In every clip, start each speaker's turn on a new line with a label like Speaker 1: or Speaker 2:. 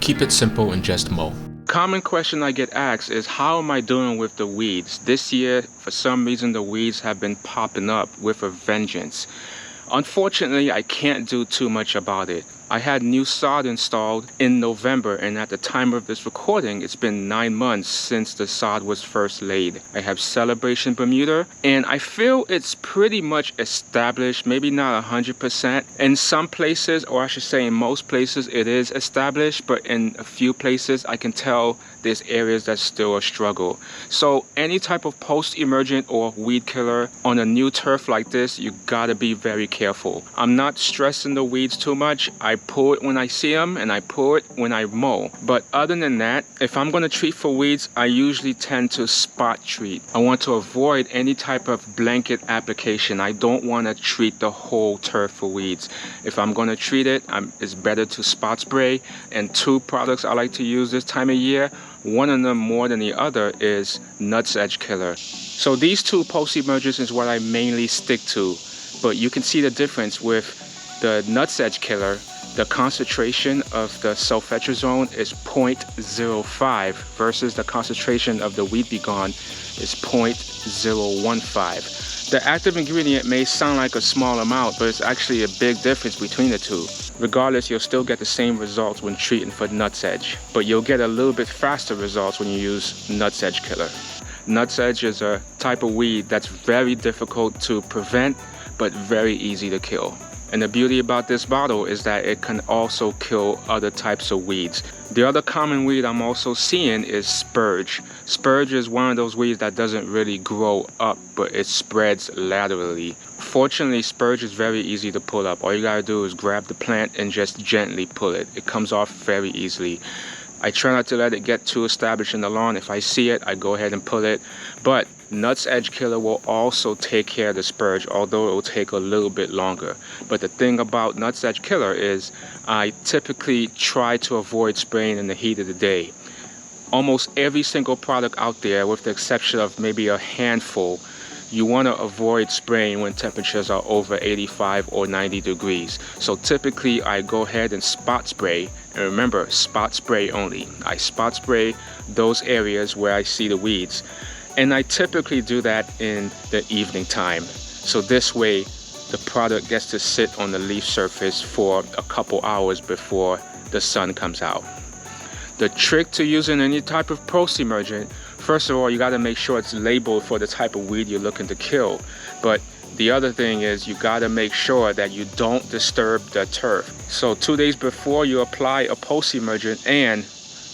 Speaker 1: Keep it simple and just mow.
Speaker 2: Common question I get asked is, how am I doing with the weeds? This year, for some reason, the weeds have been popping up with a vengeance. Unfortunately, I can't do too much about it. I had new sod installed in November, and at the time of this recording, it's been 9 months since the sod was first laid. I have Celebration Bermuda, and I feel it's pretty much established, maybe not 100%. In some places, or I should say in most places, it is established, but in a few places, I can tell there's areas that's still a struggle. So any type of post-emergent or weed killer on a new turf like this, you gotta be very careful. I'm not stressing the weeds too much. I pull it when I see them, and I pull it when I mow. But other than that, if I'm gonna treat for weeds, I usually tend to spot treat. I want to avoid any type of blanket application. I don't want to treat the whole turf for weeds. If I'm gonna treat it, it's better to spot spray. And two products I like to use this time of year, one of them more than the other, is nutsedge killer. So these two post-emergence is what I mainly stick to. But you can see the difference with the nutsedge killer. The concentration of the sulfentrazone is 0.05 versus the concentration of the Weed B Gon is 0.015. The active ingredient may sound like a small amount, but it's actually a big difference between the two. Regardless, you'll still get the same results when treating for nutsedge, but you'll get a little bit faster results when you use nutsedge killer. Nutsedge is a type of weed that's very difficult to prevent, but very easy to kill. And the beauty about this bottle is that it can also kill other types of weeds. The other common weed I'm also seeing is spurge. Spurge is one of those weeds that doesn't really grow up, but it spreads laterally. Fortunately, spurge is very easy to pull up. All you gotta do is grab the plant and just gently pull it. It comes off very easily. I try not to let it get too established in the lawn. If I see it, I go ahead and pull it. But nutsedge killer will also take care of the spurge, although it will take a little bit longer. But the thing about nutsedge killer is I typically try to avoid spraying in the heat of the day. Almost every single product out there, with the exception of maybe a handful, you want to avoid spraying when temperatures are over 85 or 90 degrees. So typically I go ahead and spot spray, and remember, spot spray only. I spot spray those areas where I see the weeds, and I typically do that in the evening time. So this way the product gets to sit on the leaf surface for a couple hours before the sun comes out. The trick to using any type of post-emergent, first of all, you got to make sure it's labeled for the type of weed you're looking to kill. But the other thing is you got to make sure that you don't disturb the turf. So 2 days before you apply a post-emergent, and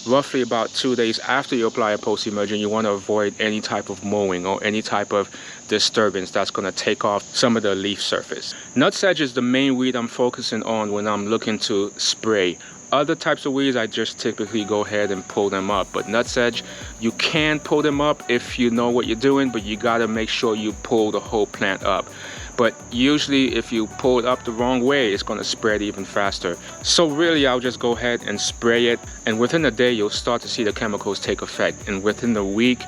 Speaker 2: roughly about 2 days after you apply a post-emergent, you want to avoid any type of mowing or any type of disturbance that's going to take off some of the leaf surface. Nutsedge is the main weed I'm focusing on when I'm looking to spray. Other types of weeds, I just typically go ahead and pull them up. But nutsedge, you can pull them up if you know what you're doing, but you got to make sure you pull the whole plant up. But usually if you pull it up the wrong way, it's going to spread even faster. So really, I'll just go ahead and spray it, and within a day you'll start to see the chemicals take effect, and within the week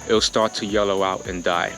Speaker 2: it'll start to yellow out and die.